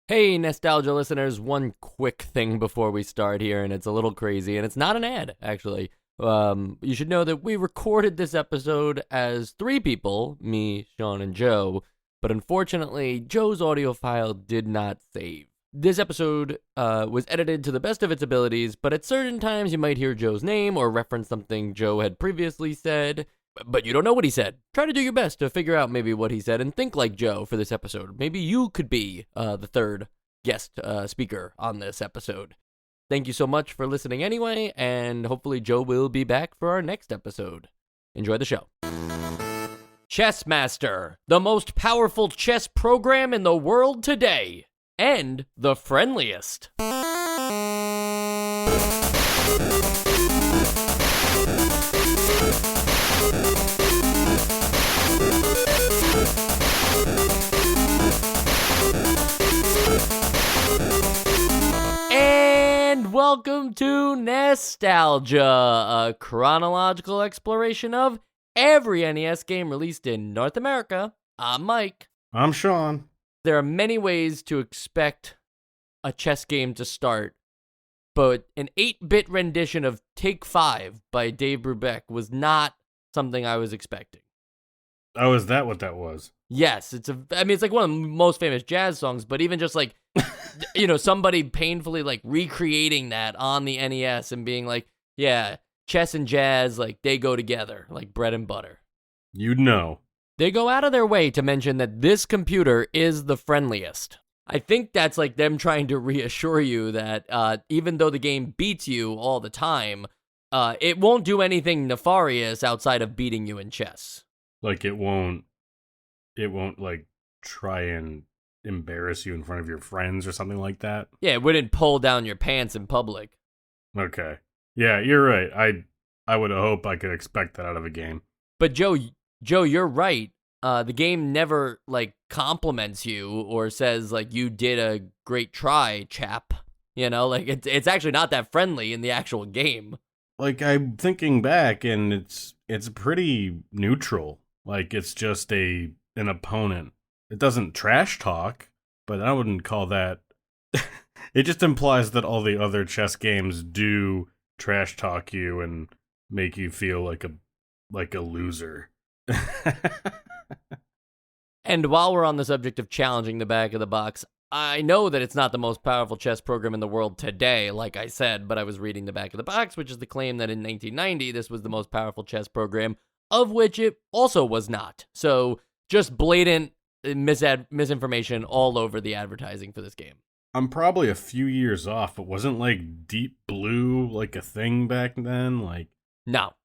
Hey, nostalgia listeners, one quick thing before we start here, and it's a little crazy, and it's not an ad, actually. You should know that we recorded this episode as three people, me, Sean, and Joe, but unfortunately, Joe's audio file did not save. This episode was edited to the best of its abilities, but at certain times you might hear Joe's name or reference something Joe had previously said, but you don't know what he said. Try to do your best to figure out maybe what he said and think like Joe for this episode. Maybe you could be the third guest speaker on this episode. Thank you so much for listening anyway, and hopefully Joe will be back for our next episode. Enjoy the show. Chessmaster, the most powerful chess program in the world today, and the friendliest. And welcome to Nostalgia, a chronological exploration of every NES game released in North America. I'm Mike. I'm Sean. There are many ways to expect a chess game to start, but an 8-bit rendition of Take 5 by Dave Brubeck was not something I was expecting. Oh, is that what that was? Yes, it's like one of the most famous jazz songs, but even just like, somebody painfully like recreating that on the NES and being like, yeah, chess and jazz, like they go together like bread and butter. You'd know. They go out of their way to mention that this computer is the friendliest. I think that's like them trying to reassure you that even though the game beats you all the time, it won't do anything nefarious outside of beating you in chess. Like it won't like try and embarrass you in front of your friends or something like that. Yeah, it wouldn't pull down your pants in public. Okay. Yeah, you're right. I would hope I could expect that out of a game. But Joe, you're right. The game never like compliments you or says like you did a great try, chap. Like it's actually not that friendly in the actual game. Like I'm thinking back and it's pretty neutral. Like it's just an opponent. It doesn't trash talk, but I wouldn't call that. It just implies that all the other chess games do trash talk you and make you feel like a loser. And while we're on the subject of challenging the back of the box, I know that it's not the most powerful chess program in the world today, like I said, but I was reading the back of the box, which is the claim that in 1990 this was the most powerful chess program, of which it also was not. So just blatant misinformation all over the advertising for this game. I'm probably a few years off, but wasn't like Deep Blue like a thing back then? Like No.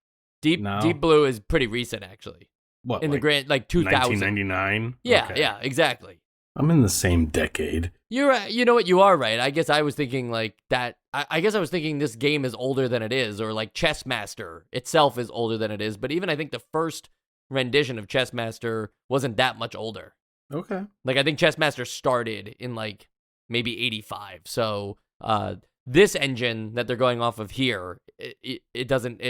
Deep Blue is pretty recent, actually. What? In the grand, like 2000. 1999? Yeah, Okay. yeah, exactly. I'm in the same decade. You're right. You know what? You are right. I guess I was thinking like that. I guess I was thinking this game is older than it is, or like Chessmaster itself is older than it is. But even I think the first rendition of Chessmaster wasn't that much older. Okay. Like I think Chessmaster started in like maybe 85. So this engine that they're going off of here, it doesn't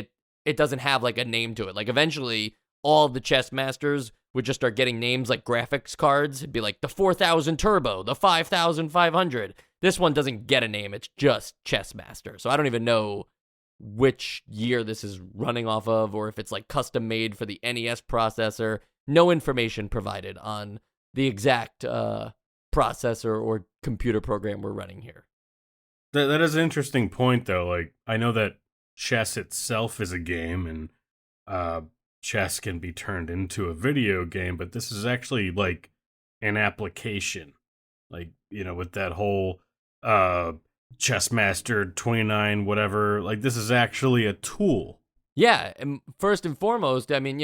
have like a name to it. Like eventually all the chess masters would just start getting names like graphics cards. It'd be like the 4000 Turbo, the 5500. This one doesn't get a name. It's just Chessmaster. So I don't even know which year this is running off of or if it's like custom made for the NES processor. No information provided on the exact processor or computer program we're running here. That is an interesting point, though. Like, I know that chess itself is a game, and chess can be turned into a video game, but this is actually like an application. Like, with that whole Chessmaster 29 whatever, like this is actually a tool. Yeah, and first and foremost, I mean,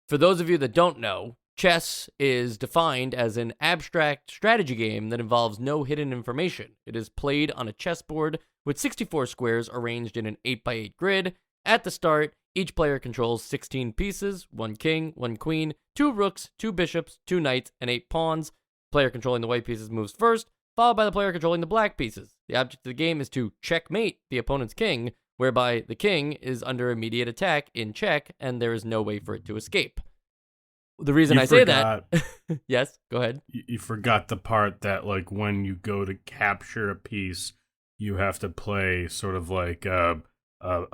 for those of you that don't know, chess is defined as an abstract strategy game that involves no hidden information. It is played on a chessboard with 64 squares arranged in an 8x8 grid. At the start, each player controls 16 pieces, 1 king, 1 queen, 2 rooks, 2 bishops, 2 knights, and 8 pawns. Player controlling the white pieces moves first, followed by the player controlling the black pieces. The object of the game is to checkmate the opponent's king, whereby the king is under immediate attack in check, and there is no way for it to escape. The reason You I say that, forgot. yes, go ahead. You forgot the part that like when you go to capture a piece, you have to play sort of like a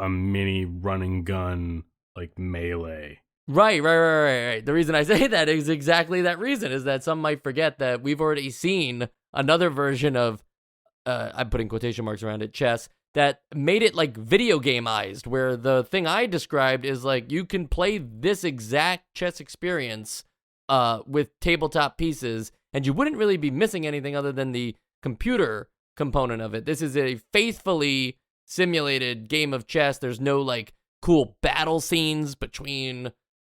mini running gun like melee. Right. The reason I say that is exactly that reason, is that some might forget that we've already seen another version of, I'm putting quotation marks around it, chess, that made it like video gameized, where the thing I described is like you can play this exact chess experience with tabletop pieces, and you wouldn't really be missing anything other than the computer component of it. This is a faithfully simulated game of chess. There's no like cool battle scenes between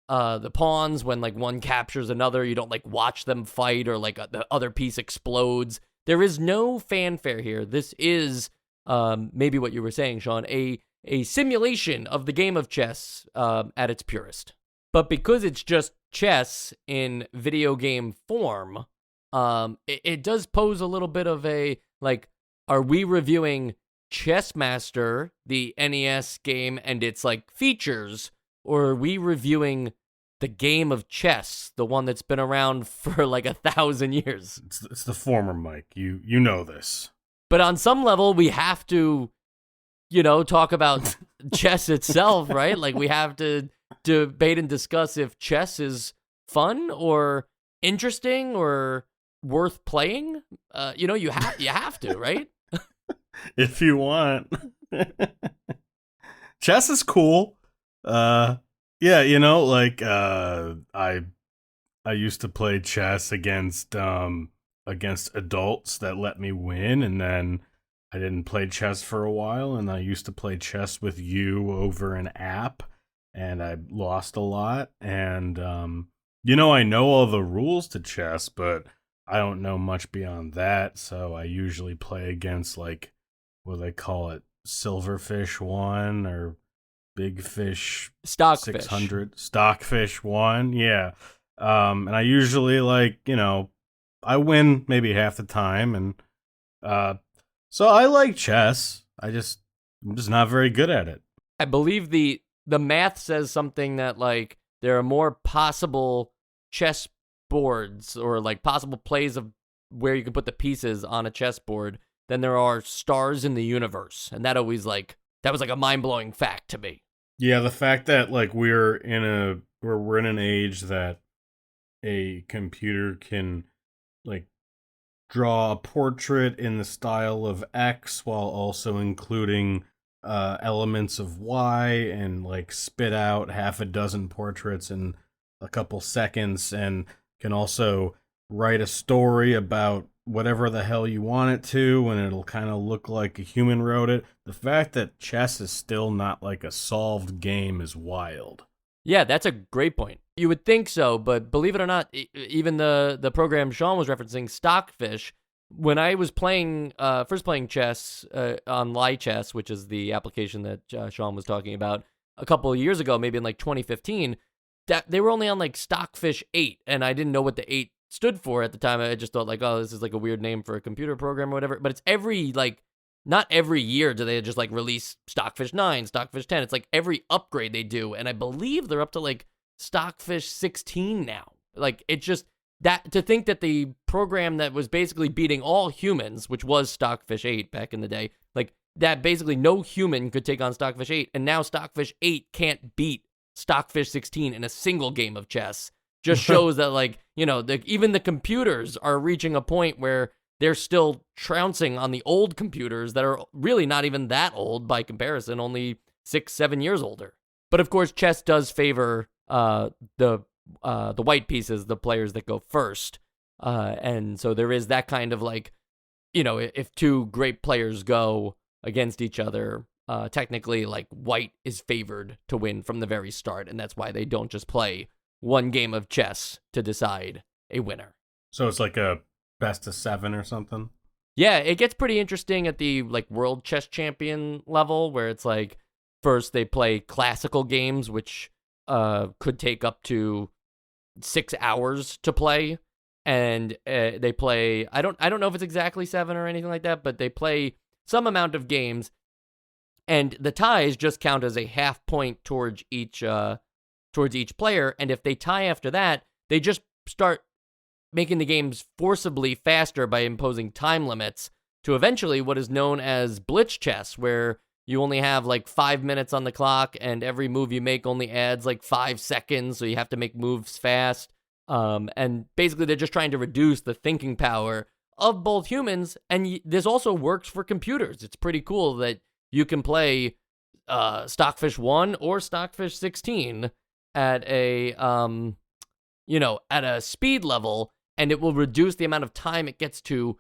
the pawns when like one captures another. You don't like watch them fight, or like the other piece explodes. There is no fanfare here. This is maybe what you were saying, Sean, a simulation of the game of chess at its purest. But because it's just chess in video game form, it does pose a little bit of a, like, are we reviewing Chessmaster, the NES game, and its like features, or are we reviewing the game of chess, the one that's been around for like 1,000 years? It's the former, Mike. You know this. But on some level, we have to, talk about chess itself, right? Like, we have to debate and discuss if chess is fun or interesting or worth playing. You have to, right? If you want. Chess is cool. Yeah, like I used to play chess against adults that let me win, and then I didn't play chess for a while, and I used to play chess with you over an app, and I lost a lot. And I know all the rules to chess, but I don't know much beyond that. So I usually play against, like, what do they call it, Silverfish 1 or Big Fish Stockfish. 600, Stockfish 1. Yeah. And I usually, like, I win maybe half the time, and so I like chess. I'm just not very good at it. I believe the math says something that, like, there are more possible chess boards or like possible plays of where you can put the pieces on a chessboard than there are stars in the universe, and that was like a mind-blowing fact to me. Yeah, the fact that like we're in an age that a computer can like draw a portrait in the style of X while also including elements of Y, and like spit out half a dozen portraits in a couple seconds, and can also write a story about whatever the hell you want it to, and it'll kind of look like a human wrote it. The fact that chess is still not like a solved game is wild. Yeah, that's a great point. You would think so, but believe it or not, even the program Sean was referencing, Stockfish, when I was first playing chess on Lichess, which is the application that Sean was talking about a couple of years ago, maybe in like 2015, that they were only on like Stockfish 8, and I didn't know what the 8 stood for at the time. I just thought like, oh, this is like a weird name for a computer program or whatever. But it's not every year do they just like release Stockfish 9, Stockfish 10. It's like every upgrade they do, and I believe they're up to like Stockfish 16 now. Like, it's just that, to think that the program that was basically beating all humans, which was Stockfish 8 back in the day, like that basically no human could take on Stockfish 8, and now Stockfish 8 can't beat Stockfish 16 in a single game of chess, just shows that, like, even the computers are reaching a point where they're still trouncing on the old computers that are really not even that old by comparison, only 6-7 years older. But of course, chess does favor the white pieces, the players that go first. And so there is that kind of like, if two great players go against each other, technically like white is favored to win from the very start. And that's why they don't just play one game of chess to decide a winner. So it's like a best of 7 or something? Yeah, it gets pretty interesting at the like world chess champion level, where it's like first they play classical games, which could take up to 6 hours to play, and they play, I don't know if it's exactly 7 or anything like that, but they play some amount of games, and the ties just count as a half point towards each player, and if they tie after that, they just start making the games forcibly faster by imposing time limits to eventually what is known as blitz chess, where you only have like 5 minutes on the clock and every move you make only adds like 5 seconds, so you have to make moves fast. And basically they're just trying to reduce the thinking power of both humans, and this also works for computers. It's pretty cool that you can play Stockfish 1 or Stockfish 16 at a at a speed level, and it will reduce the amount of time it gets to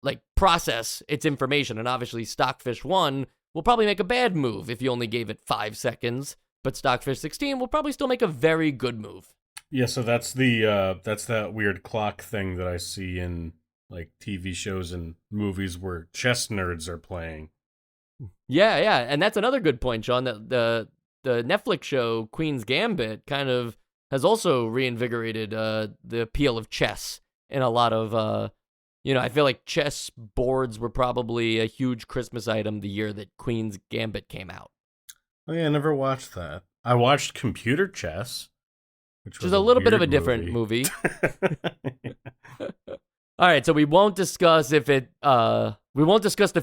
like process its information. And obviously Stockfish 1 will probably make a bad move if you only gave it 5 seconds, but Stockfish 16 will probably still make a very good move. Yeah, so that's that weird clock thing that I see in like TV shows and movies where chess nerds are playing. Yeah, and that's another good point, Sean. That the Netflix show Queen's Gambit kind of has also reinvigorated the appeal of chess in a lot of I feel like chess boards were probably a huge Christmas item the year that Queen's Gambit came out. Oh yeah, I never watched that. I watched Computer Chess, which was a little bit of a different movie. All right, so we won't discuss the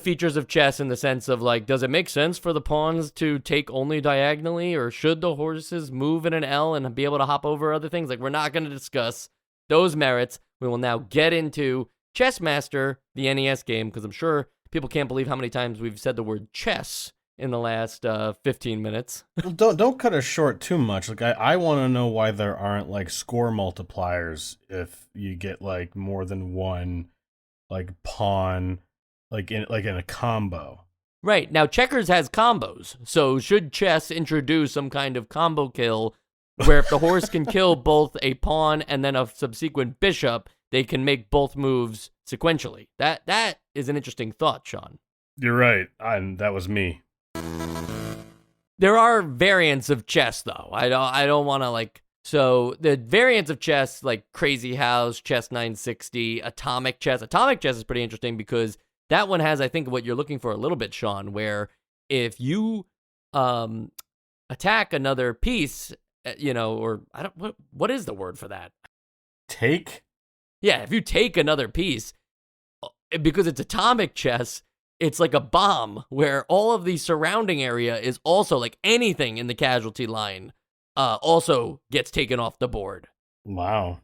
features of chess in the sense of like, does it make sense for the pawns to take only diagonally, or should the horses move in an L and be able to hop over other things? Like, we're not going to discuss those merits. We will now get into Chessmaster, the NES game, because I'm sure people can't believe how many times we've said the word chess in the last 15 minutes. Well, don't cut us short too much. Like I want to know why there aren't like score multipliers if you get like more than one like pawn like in a combo. Right. Now checkers has combos. So should chess introduce some kind of combo kill where if the horse can kill both a pawn and then a subsequent bishop, they can make both moves sequentially. That is an interesting thought, Sean. You're right. And that was me. There are variants of chess, though. I don't want to, like... So, the variants of chess, like Crazy House, Chess 960, Atomic Chess. Atomic Chess is pretty interesting because that one has, I think, what you're looking for a little bit, Sean, where if you attack another piece, or... I don't... What is the word for that? Take? Yeah, if you take another piece, because it's Atomic Chess... It's like a bomb where all of the surrounding area is also like anything in the casualty line also gets taken off the board. Wow.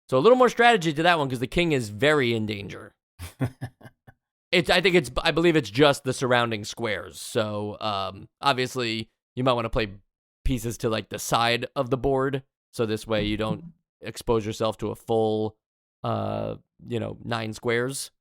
So a little more strategy to that one because the king is very in danger. I believe it's just the surrounding squares. So obviously you might want to play pieces to like the side of the board. So this way you don't expose yourself to a full, 9 squares.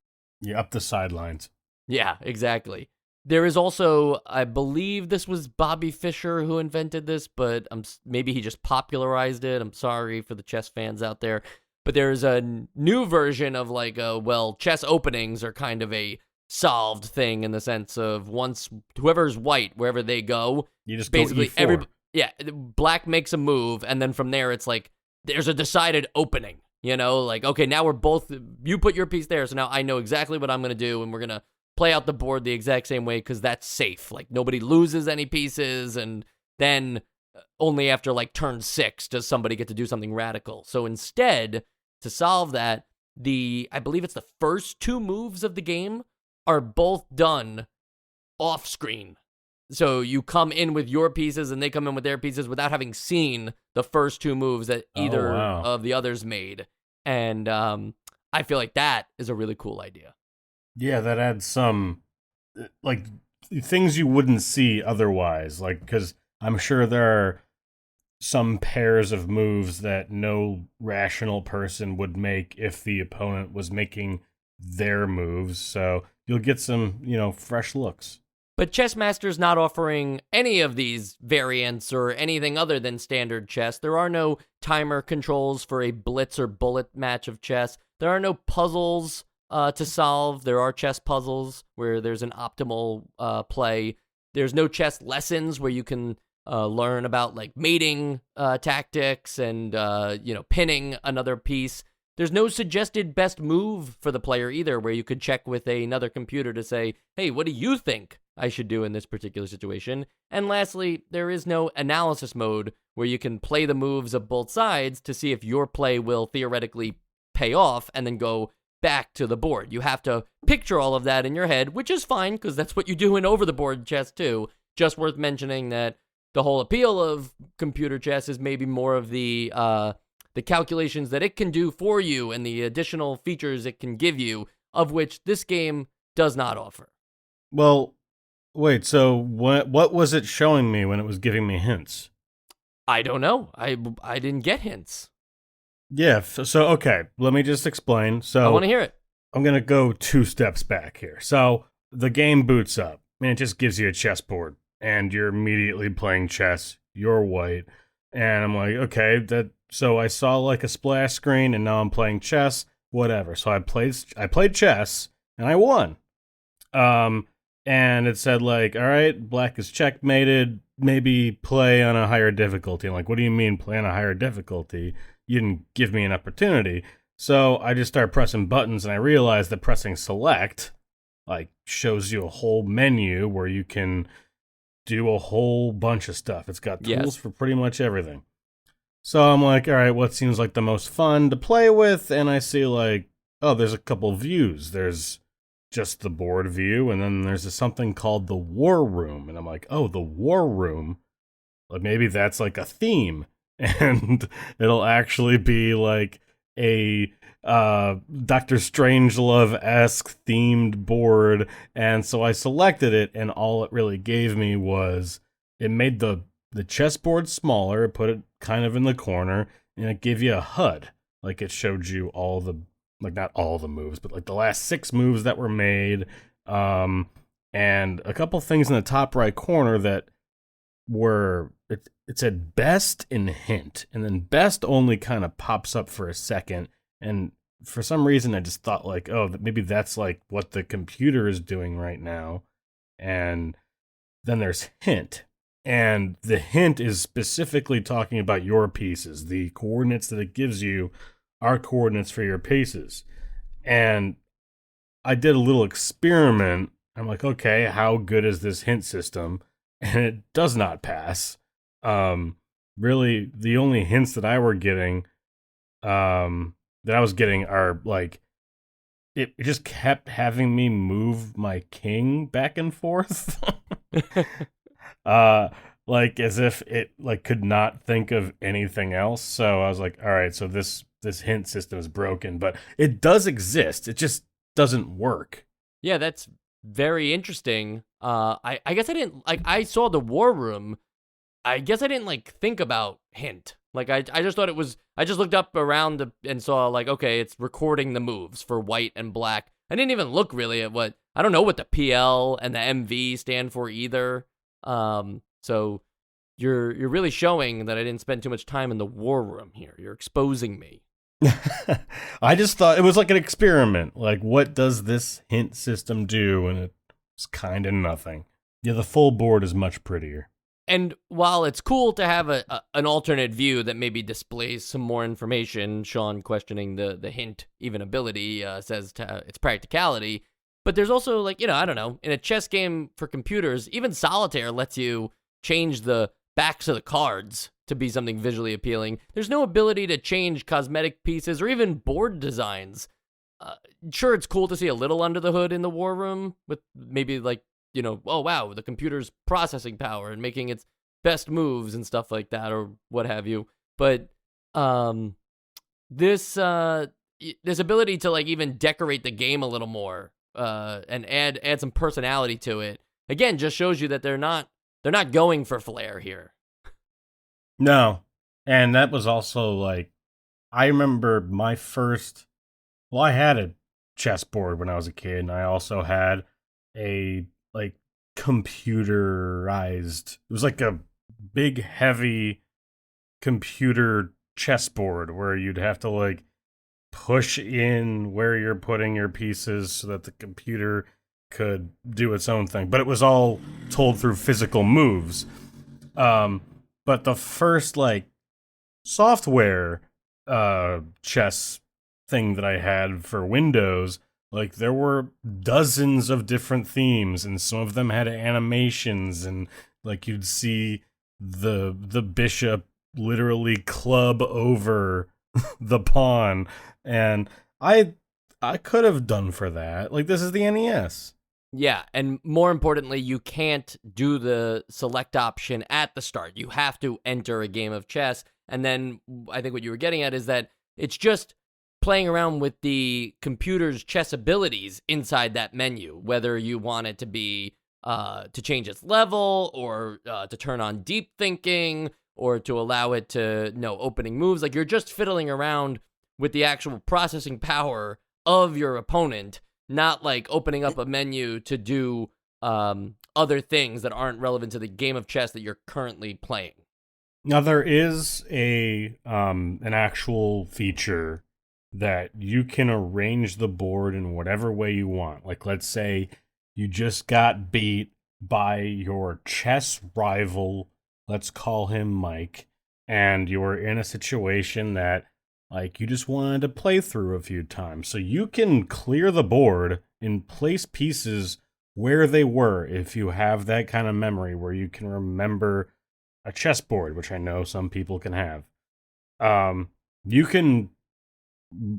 Yeah, up the sidelines. Yeah, exactly. There is also, I believe this was Bobby Fischer who invented this, but maybe he just popularized it. I'm sorry for the chess fans out there. But there's a new version of like, chess openings are kind of a solved thing in the sense of once whoever's white, wherever they go, you just basically go E4. Black makes a move, and then from there it's like there's a decided opening. Like, okay, now we're both, you put your piece there, so now I know exactly what I'm going to do, and we're going to play out the board the exact same way because that's safe. Like, nobody loses any pieces, and then only after, like, turn 6 does somebody get to do something radical. So instead, to solve that, I believe it's the first 2 moves of the game are both done off-screen. So you come in with your pieces, and they come in with their pieces without having seen the first 2 moves that either of the others made. And I feel like that is a really cool idea. Yeah, that adds some, like, things you wouldn't see otherwise. Like, because I'm sure there are some pairs of moves that no rational person would make if the opponent was making their moves. So you'll get some, fresh looks. But Chessmaster's not offering any of these variants or anything other than standard chess. There are no timer controls for a blitz or bullet match of chess. There are no puzzles to solve. There are chess puzzles where there's an optimal play. There's no chess lessons where you can learn about like mating tactics and pinning another piece. There's no suggested best move for the player either, where you could check with another computer to say, hey, what do you think I should do in this particular situation. And lastly, there is no analysis mode where you can play the moves of both sides to see if your play will theoretically pay off and then go back to the board. You have to picture all of that in your head, which is fine because that's what you do in over the board chess too. Just worth mentioning that the whole appeal of computer chess is maybe more of the calculations that it can do for you and the additional features it can give you, of which this game does not offer. Well, wait, so what was it showing me when it was giving me hints? I don't know. I didn't get hints. Yeah, so okay, let me just explain. So I want to hear it. I'm going to go 2 steps back here. So the game boots up, and it just gives you a chessboard, and you're immediately playing chess. You're white. And I'm like, okay, so I saw like a splash screen, and now I'm playing chess, whatever. So I played chess, and I won. And it said like, all right, black is checkmated, maybe play on a higher difficulty. I'm like, what do you mean play on a higher difficulty? You didn't give me an opportunity. So I just started pressing buttons, and I realized that pressing select like shows you a whole menu where you can do a whole bunch of stuff. It's got tools for pretty much everything. So I'm like, all right, what seems like the most fun to play with? And I see like, oh, there's a couple views. There's just the board view, and then there's something called the war room. And I'm like, oh, the war room? Like maybe that's like a theme. And it'll actually be like a Dr. Strangelove-esque themed board. And so I selected it, and all it really gave me was it made the chessboard smaller, it put it kind of in the corner, and it gave you a HUD. Like it showed you all the, like not all the moves, but like the last 6 moves that were made. And a couple things in the top right corner that were, it said best and hint, and then best only kind of pops up for a second, and for some reason I just thought like, oh, maybe that's like what the computer is doing right now. And then there's hint, and the hint is specifically talking about your pieces. The coordinates that it gives you are coordinates for your pieces. And I did a little experiment. I'm like, okay, how good is this hint system? And it does not pass. Really, the only hints that I was getting are like, it just kept having me move my king back and forth. Like as if it like could not think of anything else. So I was like, all right, so this hint system is broken, but it does exist. It just doesn't work. Yeah, that's very interesting. I guess I didn't like. I saw the war room. I guess I didn't like think about hint. Like I just thought it was. I just looked up around and saw like, okay, it's recording the moves for white and black. I didn't even look really at what. I don't know what the PL and the MV stand for either. So you're really showing that I didn't spend too much time in the war room here. You're exposing me. I just thought it was like an experiment. Like, what does this hint system do? And it's kind of nothing. Yeah, the full board is much prettier. And while it's cool to have an alternate view that maybe displays some more information, Sean questioning the hint even ability says its practicality. But there's also like, I don't know, in a chess game for computers, even solitaire lets you change the backs of the cards to be something visually appealing. There's no ability to change cosmetic pieces or even board designs. Sure, it's cool to see a little under the hood in the war room with maybe like, oh wow, the computer's processing power and making its best moves and stuff like that or what have you. But this ability to like even decorate the game a little more and add some personality to it, again, just shows you that they're not going for flair here. No. And that was also like, I remember my first, I had a chessboard when I was a kid, and I also had a like computerized, it was like a big heavy computer chessboard where you'd have to like push in where you're putting your pieces so that the computer could do its own thing, but it was all told through physical moves. But the first like software chess thing that I had for Windows, Like there were dozens of different themes, and some of them had animations, and like you'd see the bishop literally club over the pawn, and I could have done for that. Like this is the NES. Yeah, and more importantly, you can't do the select option at the start. You have to enter a game of chess. And then I think what you were getting at is that it's just playing around with the computer's chess abilities inside that menu, whether you want it to be to change its level or to turn on deep thinking or to allow it to know opening moves. Like you're just fiddling around with the actual processing power of your opponent, not like opening up a menu to do other things that aren't relevant to the game of chess that you're currently playing. Now there is an actual feature that you can arrange the board in whatever way you want. Like let's say you just got beat by your chess rival, let's call him Mike, and you were in a situation that like you just wanted to play through a few times. So you can clear the board and place pieces where they were if you have that kind of memory where you can remember a chessboard, which I know some people can have. You can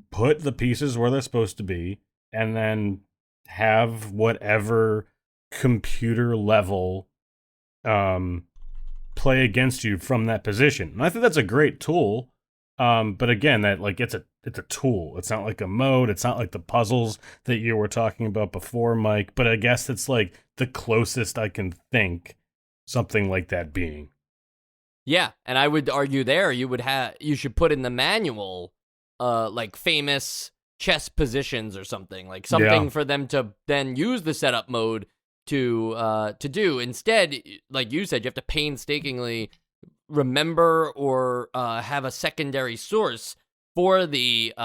put the pieces where they're supposed to be and then have whatever computer level play against you from that position. And I think that's a great tool. But again, that like it's a tool. It's not like a mode. It's not like the puzzles that you were talking about before, Mike. But I guess it's like the closest I can think something like that being. Yeah, and I would argue there you should put in the manual like famous chess positions or something, like something for them to then use the setup mode to do. Instead, like you said, you have to painstakingly remember or have a secondary source for the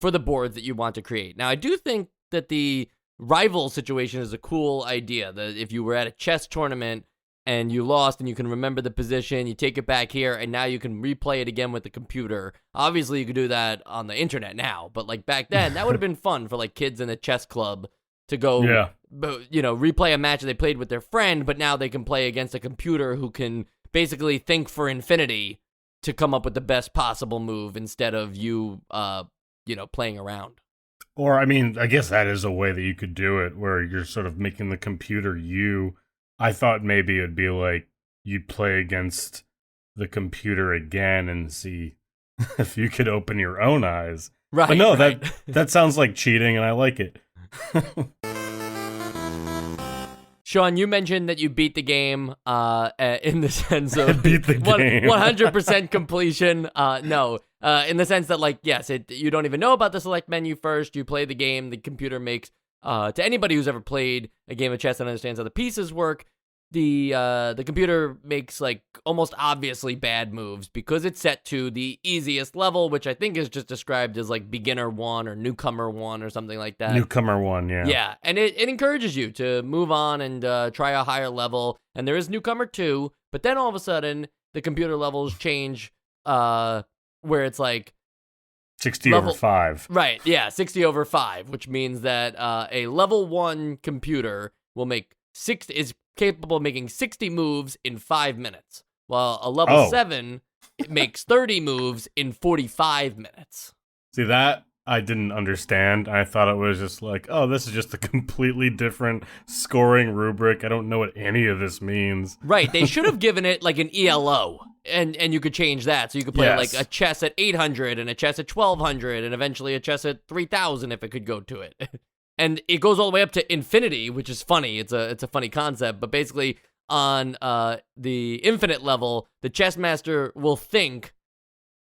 boards that you want to create. Now, I do think that the rival situation is a cool idea. That if you were at a chess tournament and you lost and you can remember the position, you take it back here, and now you can replay it again with the computer. Obviously, you could do that on the internet now, but like back then, that would have been fun for like kids in a chess club to go, replay a match that they played with their friend, but now they can play against a computer who can basically think for infinity to come up with the best possible move instead of you, playing around. Or, I mean, I guess that is a way that you could do it, where you're sort of making the computer you. I thought maybe it'd be like you'd play against the computer again and see if you could open your own eyes. Right. But no, right. that sounds like cheating, and I like it. Sean, you mentioned that you beat the game in the sense of beat the game. 100% completion. No, in the sense that, like, yes, you don't even know about the select menu first. You play the game. The computer makes, to anybody who's ever played a game of chess and understands how the pieces work, the computer makes, like, almost obviously bad moves because it's set to the easiest level, which I think is just described as, like, beginner 1 or newcomer 1 or something like that. Newcomer 1, yeah. Yeah, and it encourages you to move on and try a higher level, and there is newcomer 2, but then all of a sudden, the computer levels change where it's, like, 60 over 5. Right, yeah, 60 over 5, which means that a level 1 computer is capable of making 60 moves in 5 minutes, while a level 7 it makes 30 moves in 45 minutes. See, that I didn't understand. I thought it was just like, oh, this is just a completely different scoring rubric. I don't know what any of this means. Right, they should have given it like an ELO, and you could change that. So you could play like a chess at 800 and a chess at 1200 and eventually a chess at 3000 if it could go to it. And it goes all the way up to infinity, which is funny. It's a funny concept, but basically on the infinite level, the Chessmaster will think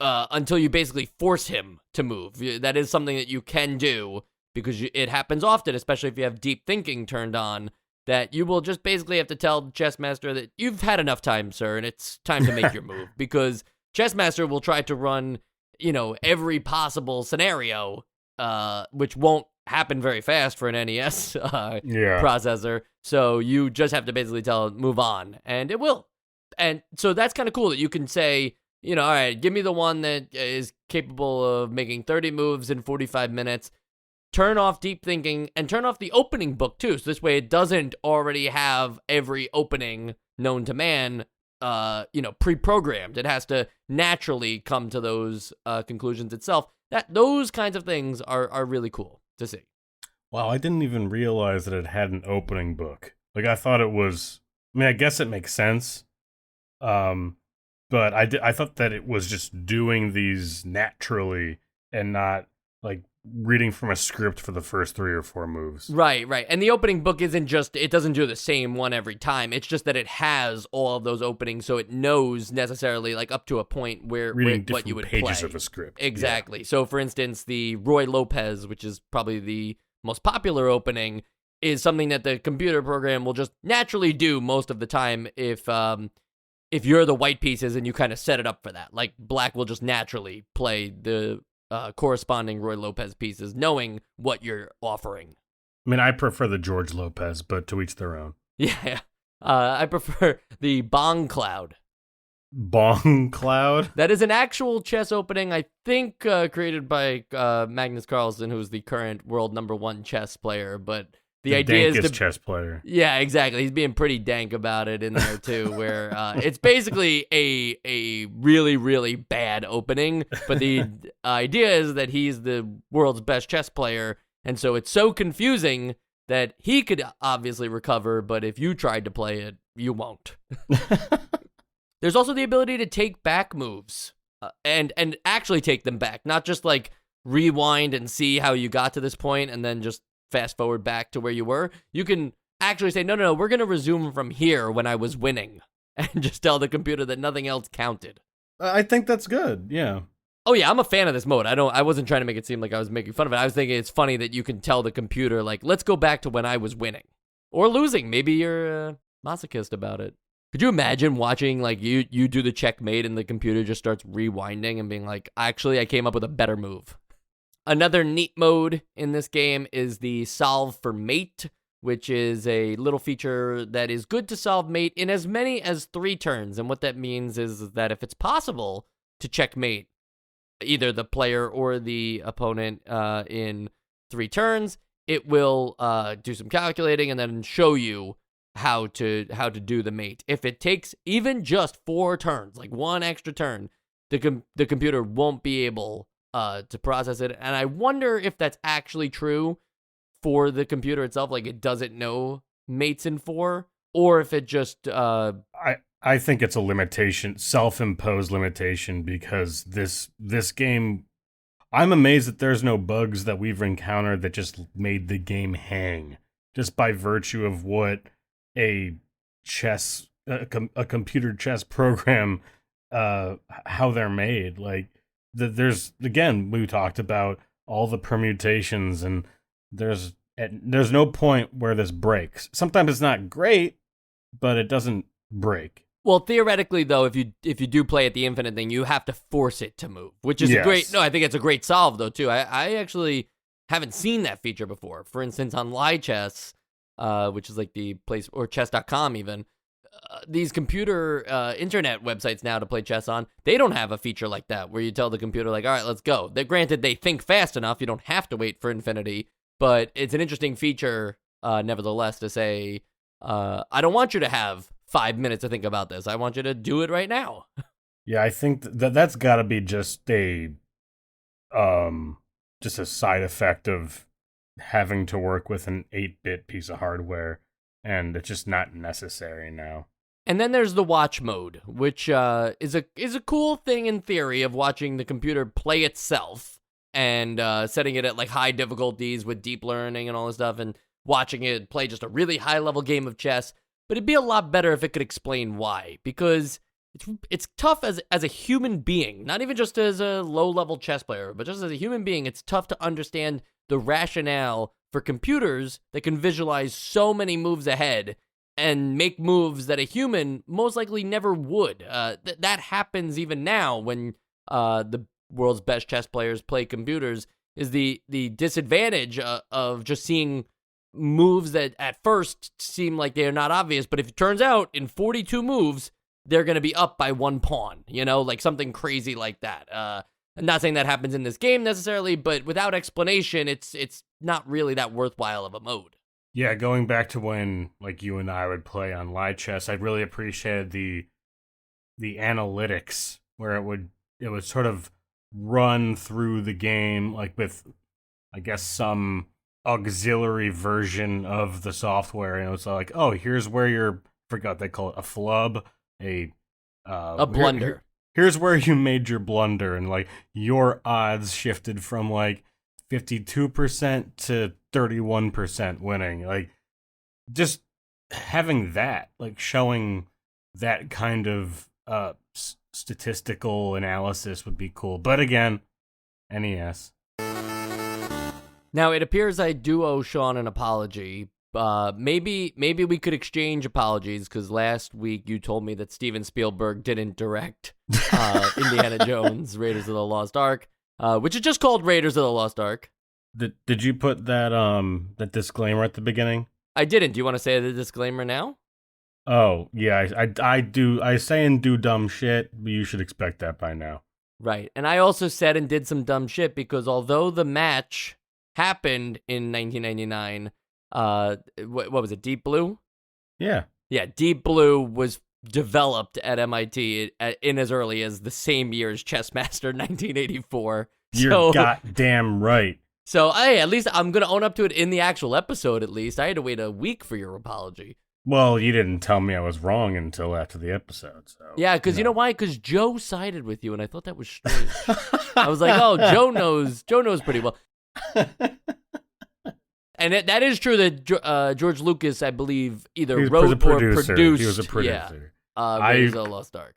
until you basically force him to move. That is something that you can do because it happens often, especially if you have deep thinking turned on, that you will just basically have to tell the Chessmaster that you've had enough time, sir, and it's time to make your move. Because Chessmaster will try to run, every possible scenario, which won't happen very fast for an NES processor. So you just have to basically tell it, move on, and it will. And so that's kind of cool that you can say, all right, give me the one that is capable of making 30 moves in 45 minutes. turn off deep thinking and turn off the opening book too. So this way it doesn't already have every opening known to man, pre-programmed. It has to naturally come to those conclusions itself. Those kinds of things are really cool to see. Wow, I didn't even realize that it had an opening book. Like, I thought it was... I mean, I guess it makes sense. But I thought that it was just doing these naturally and not, like, reading from a script for the first 3 or 4 moves. Right. And the opening book it doesn't do the same one every time. It's just that it has all of those openings, so it knows necessarily, like, up to a point where what you would play. Pages of a script. Exactly. Yeah. So, for instance, the Roy Lopez, which is probably the most popular opening, is something that the computer program will just naturally do most of the time if you're the white pieces and you kind of set it up for that. Like, black will just naturally play the corresponding Roy Lopez pieces, knowing what you're offering. I mean, I prefer the George Lopez, but to each their own. Yeah. I prefer the Bong Cloud. Bong Cloud? That is an actual chess opening, I think, created by Magnus Carlsen, who's the current world #1 chess player, but... The idea is chess player. Yeah, exactly. He's being pretty dank about it in there too, where it's basically a really, really bad opening. But the idea is that he's the world's best chess player, and so it's so confusing that he could obviously recover, but if you tried to play it, you won't. There's also the ability to take back moves and actually take them back, not just like rewind and see how you got to this point and then just fast forward back to where you were. You can actually say, no, we're going to resume from here when I was winning, and just tell the computer that nothing else counted. I think that's good, yeah. Oh yeah, I'm a fan of this mode. I wasn't trying to make it seem like I was making fun of it. I was thinking it's funny that you can tell the computer, like, let's go back to when I was winning. Or losing. Maybe you're a masochist about it. Could you imagine watching, like, you do the checkmate and the computer just starts rewinding and being like, actually, I came up with a better move. Another neat mode in this game is the Solve for Mate, which is a little feature that is good to solve mate in as many as 3 turns. And what that means is that if it's possible to checkmate either the player or the opponent in 3 turns, it will do some calculating and then show you how to do the mate. If it takes even just 4 turns, like 1 extra turn, the computer won't be able to process it. And I wonder if that's actually true for the computer itself, like it doesn't know mates in 4, or if it just I think it's a limitation, self-imposed limitation, because this game, I'm amazed that there's no bugs that we've encountered that just made the game hang, just by virtue of what a computer chess program, how they're made. Like, there's, again, we talked about all the permutations, and there's no point where this breaks. Sometimes it's not great, but it doesn't break. Well, theoretically, though, if you do play at the infinite thing, you have to force it to move, which is great. No, I think it's a great solve, though, too. I actually haven't seen that feature before. For instance, on Lichess, which is like the place, or chess.com even, these computer internet websites now to play chess on, they don't have a feature like that where you tell the computer, like, all right, let's go. Granted, they think fast enough. You don't have to wait for infinity, but it's an interesting feature, nevertheless, to say, I don't want you to have 5 minutes to think about this. I want you to do it right now. Yeah, I think that's got to be just a side effect of having to work with an 8-bit piece of hardware, and it's just not necessary now. And then there's the watch mode, which is a cool thing in theory of watching the computer play itself and setting it at like high difficulties with deep learning and all this stuff, and watching it play just a really high level game of chess. But it'd be a lot better if it could explain why, because it's tough as a human being, not even just as a low-level chess player, but just as a human being, it's tough to understand the rationale for computers that can visualize so many moves ahead and make moves that a human most likely never would. That happens even now when the world's best chess players play computers, is the disadvantage of just seeing moves that at first seem like they're not obvious, but if it turns out in 42 moves they're going to be up by 1 pawn, like something crazy like that. I'm not saying that happens in this game necessarily, but without explanation, it's not really that worthwhile of a mode. Yeah, going back to when like you and I would play on live chess, I really appreciated the analytics where it would sort of run through the game like with, I guess, some auxiliary version of the software, and it's like, oh, here's where I forgot they call it a flub, a blunder. Here's where you made your blunder, and like your odds shifted from like 52% to 31% winning. Like, just having that, like showing that kind of statistical analysis would be cool. But again, NES. Now, it appears I do owe Sean an apology. Maybe we could exchange apologies, because last week you told me that Steven Spielberg didn't direct Indiana Jones, Raiders of the Lost Ark, which is just called Raiders of the Lost Ark. Did you put that disclaimer at the beginning? I didn't. Do you want to say the disclaimer now? Oh, yeah, I do. I say and do dumb shit, but you should expect that by now. Right. And I also said and did some dumb shit, because although the match happened in 1999, what was it, Deep Blue? Yeah. Yeah, Deep Blue was developed at MIT in as early as the same year as Chessmaster 1984. You're goddamn right. So, at least I'm going to own up to it in the actual episode, at least. I had to wait a week for your apology. Well, you didn't tell me I was wrong until after the episd. So, yeah, because you know why? Because Joe sided with you, and I thought that was strange. I was like, oh, Joe knows pretty well. And that is true that George Lucas, I believe, either wrote or produced. He was a producer. Raiders of the Lost Ark.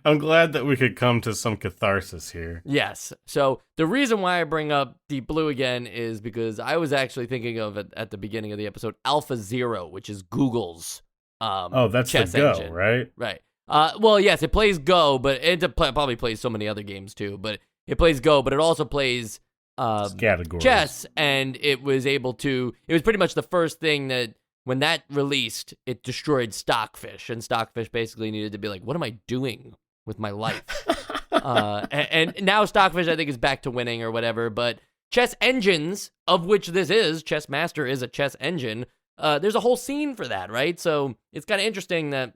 I'm glad that we could come to some catharsis here. Yes. So the reason why I bring up Deep Blue again is because I was actually thinking of it at the beginning of the episode, Alpha Zero, which is Google's that's chess the Go, engine. right? Right. Well, yes, it plays Go, but it probably plays so many other games too. But it plays Go, but it also plays chess, and it was pretty much the first thing that, when that released, it destroyed Stockfish, and Stockfish basically needed to be like, what am I doing with my life? and now Stockfish, I think, is back to winning or whatever, but chess engines, of which this is, Chessmaster is a chess engine, there's a whole scene for that, right? So it's kind of interesting that,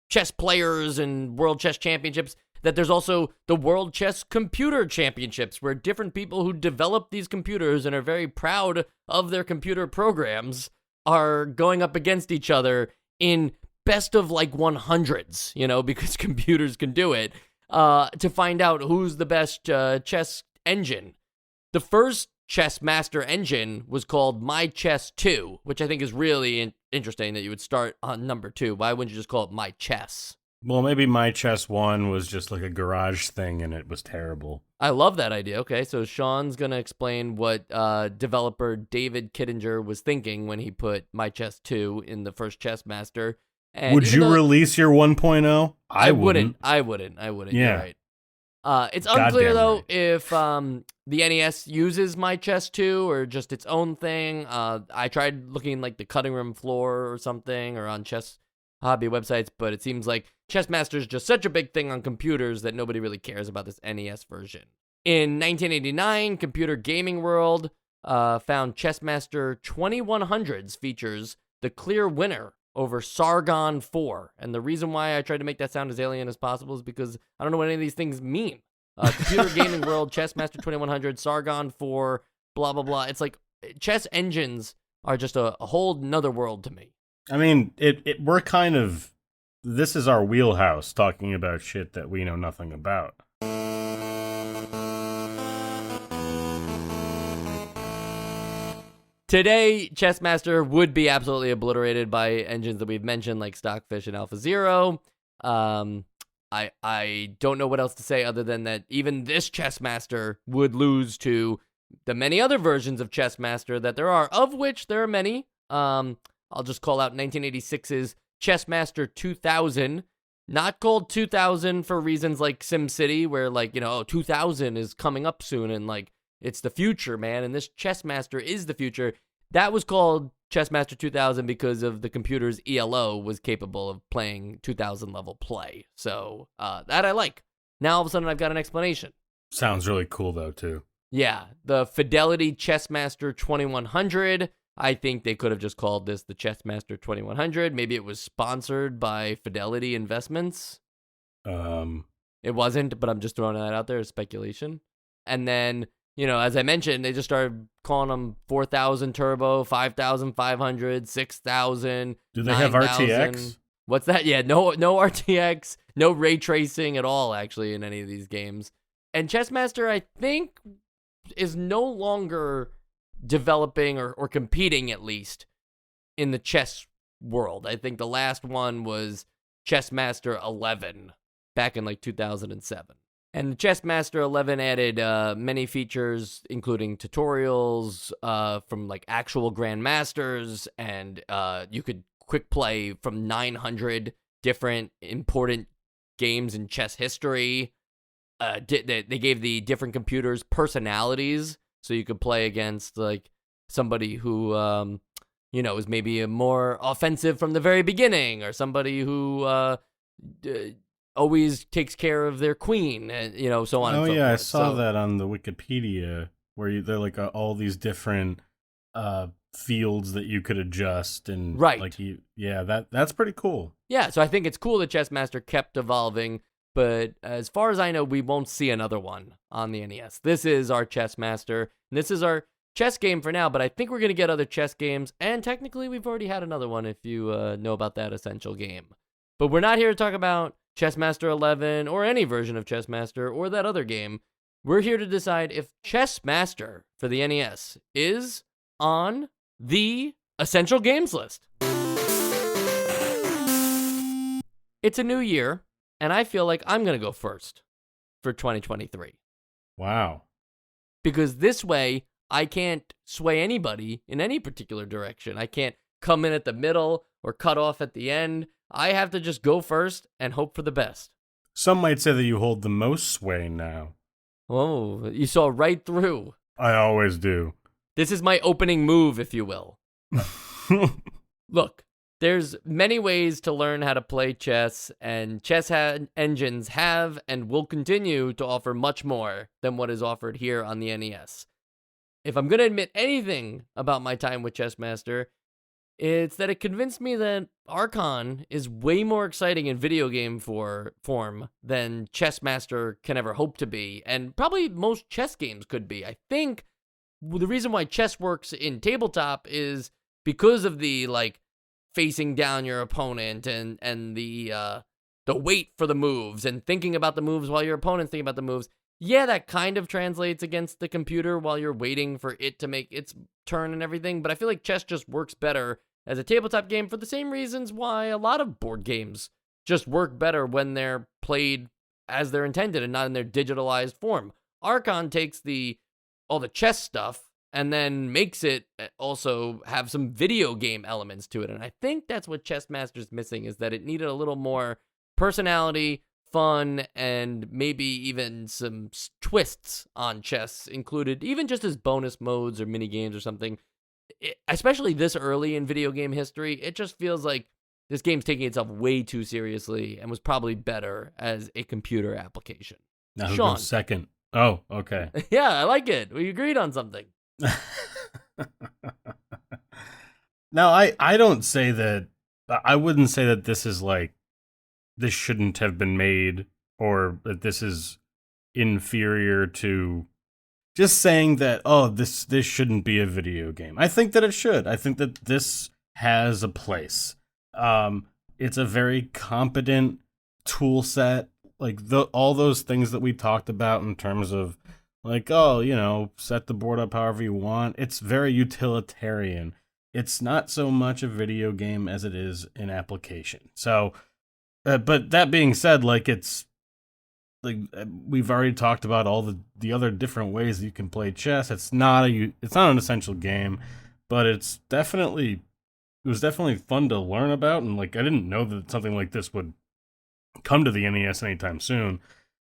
chess players and World Chess Championships, that there's also the World Chess Computer Championships, where different people who develop these computers and are very proud of their computer programs are going up against each other in best of like 100s, because computers can do it, to find out who's the best chess engine. The first Chessmaster engine was called My Chess 2, which I think is really interesting that you would start on number 2. Why wouldn't you just call it My Chess? Well, maybe My Chess 1 was just like a garage thing and it was terrible. I love that idea. Okay, so Sean's going to explain what developer David Kittinger was thinking when he put My Chess 2 in the first Chessmaster. And would you release your 1.0? I wouldn't. I wouldn't. Yeah. You're right. It's unclear, though, right. if the NES uses My Chess 2 or just its own thing. I tried looking like the cutting room floor or something, or on chess hobby websites, but it seems like Chessmaster is just such a big thing on computers that nobody really cares about this NES version. In 1989, Computer Gaming World found Chessmaster 2100's features the clear winner over Sargon 4. And the reason why I tried to make that sound as alien as possible is because I don't know what any of these things mean. Computer Gaming World, Chessmaster 2100, Sargon 4, blah, blah, blah. It's like chess engines are just a whole nother world to me. I mean, we're kind of, this is our wheelhouse, talking about shit that we know nothing about. Today, Chessmaster would be absolutely obliterated by engines that we've mentioned, like Stockfish and Alpha Zero. I don't know what else to say other than that even this Chessmaster would lose to the many other versions of Chessmaster that there are, of which there are many. I'll just call out 1986's Chessmaster 2000, not called 2000 for reasons like SimCity, where 2000 is coming up soon and it's the future, man, and this Chessmaster is the future. That was called Chessmaster 2000 because of the computer's ELO was capable of playing 2000 level play. So that I like. Now all of a sudden I've got an explanation. Sounds really cool though too. Yeah, the Fidelity Chessmaster 2100. I think they could have just called this the Chessmaster 2100. Maybe it was sponsored by Fidelity Investments. It wasn't, but I'm just throwing that out there as speculation. And then, as I mentioned, they just started calling them 4000 Turbo, 5500, 6000. Do they have 9000. RTX? What's that? Yeah, no RTX, no ray tracing at all, actually, in any of these games. And Chessmaster, I think, is no longer developing or competing, at least, in the chess world. I think the last one was Chessmaster 11 back in like 2007. And the Chessmaster 11 added many features, including tutorials from like actual grandmasters, and you could quick play from 900 different important games in chess history. They gave the different computers personalities, so you could play against like somebody who is maybe a more offensive from the very beginning, or somebody who always takes care of their queen, and so on. Oh and so yeah, forth. I saw that on the Wikipedia where they're like all these different fields that you could adjust, and right. Like that's pretty cool. Yeah, so I think it's cool that Chessmaster kept evolving, but as far as I know, we won't see another one on the NES. This is our Chessmaster, and this is our chess game for now, but I think we're going to get other chess games, and technically we've already had another one if you know about that Essential game. But we're not here to talk about Chessmaster 11 or any version of Chessmaster or that other game. We're here to decide if Chessmaster for the NES is on the Essential Games list. It's a new year, and I feel like I'm going to go first for 2023. Wow. Because this way, I can't sway anybody in any particular direction. I can't come in at the middle or cut off at the end. I have to just go first and hope for the best. Some might say that you hold the most sway now. Oh, you saw right through. I always do. This is my opening move, if you will. Look, there's many ways to learn how to play chess, and chess engines have and will continue to offer much more than what is offered here on the NES. If I'm going to admit anything about my time with Chessmaster, it's that it convinced me that Archon is way more exciting in video game form than Chessmaster can ever hope to be, and probably most chess games could be. I think the reason why chess works in tabletop is because of the facing down your opponent and the wait for the moves and thinking about the moves while your opponent's thinking about the moves. Yeah, that kind of translates against the computer while you're waiting for it to make its turn and everything, but I feel like chess just works better as a tabletop game for the same reasons why a lot of board games just work better when they're played as they're intended and not in their digitalized form. Archon takes all the chess stuff and then makes it also have some video game elements to it, and I think that's what Chessmaster's missing, is that it needed a little more personality, fun, and maybe even some twists on chess included, even just as bonus modes or mini games or something. Especially this early in video game history, it just feels like this game's taking itself way too seriously and was probably better as a computer application. Now who Sean. goes second? Oh, okay. Yeah, I like it. We agreed on something. Now, I don't say that. I wouldn't say that this is this shouldn't have been made, or that this is inferior to. Just saying that, this shouldn't be a video game. I think that it should. I think that this has a place. It's a very competent tool set. All those things that we talked about in terms of, set the board up however you want. It's very utilitarian. It's not so much a video game as it is an application. So, but that being said, it's we've already talked about all the other different ways that you can play chess. It's not an essential game, but it was definitely fun to learn about, and I didn't know that something like this would come to the NES anytime soon,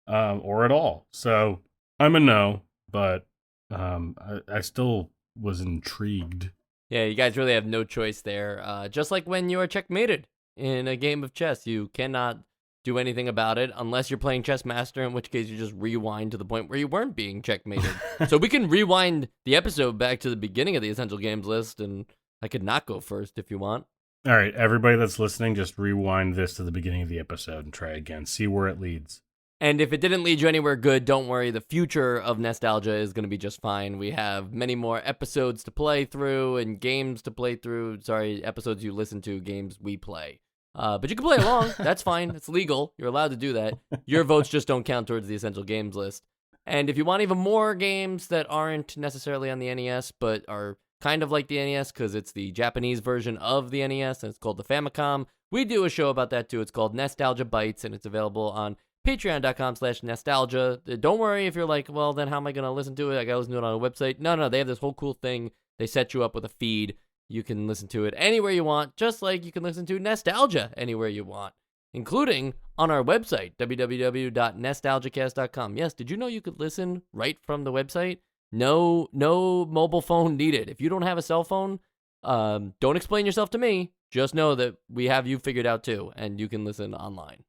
or at all. So I'm a no, but I still was intrigued. Yeah, you guys really have no choice there. Just like when you are checkmated in a game of chess, you cannot do anything about it unless you're playing Chessmaster, in which case you just rewind to the point where you weren't being checkmated. So we can rewind the episode back to the beginning of the Essential Games list, and I could not go first if you want. All right, everybody that's listening, just rewind this to the beginning of the episode and try again. See where it leads. And if it didn't lead you anywhere good, don't worry. The future of Nostalgia is going to be just fine. We have many more episodes to play through and games to play through. Sorry, episodes you listen to, games we play. But you can play along. That's fine. It's legal. You're allowed to do that. Your votes just don't count towards the Essential Games list. And if you want even more games that aren't necessarily on the NES, but are kind of like the NES because it's the Japanese version of the NES, and it's called the Famicom, we do a show about that too. It's called Nostalgia Bites, and it's available on patreon.com/nostalgia. Don't worry if you're like, well, then how am I going to listen to it? I got to listen to it on a website. No, they have this whole cool thing. They set you up with a feed. You can listen to it anywhere you want, just like you can listen to Nostalgia anywhere you want, including on our website, www.nostalgicast.com. Yes, did you know you could listen right from the website? No mobile phone needed. If you don't have a cell phone, don't explain yourself to me. Just know that we have you figured out too, and you can listen online.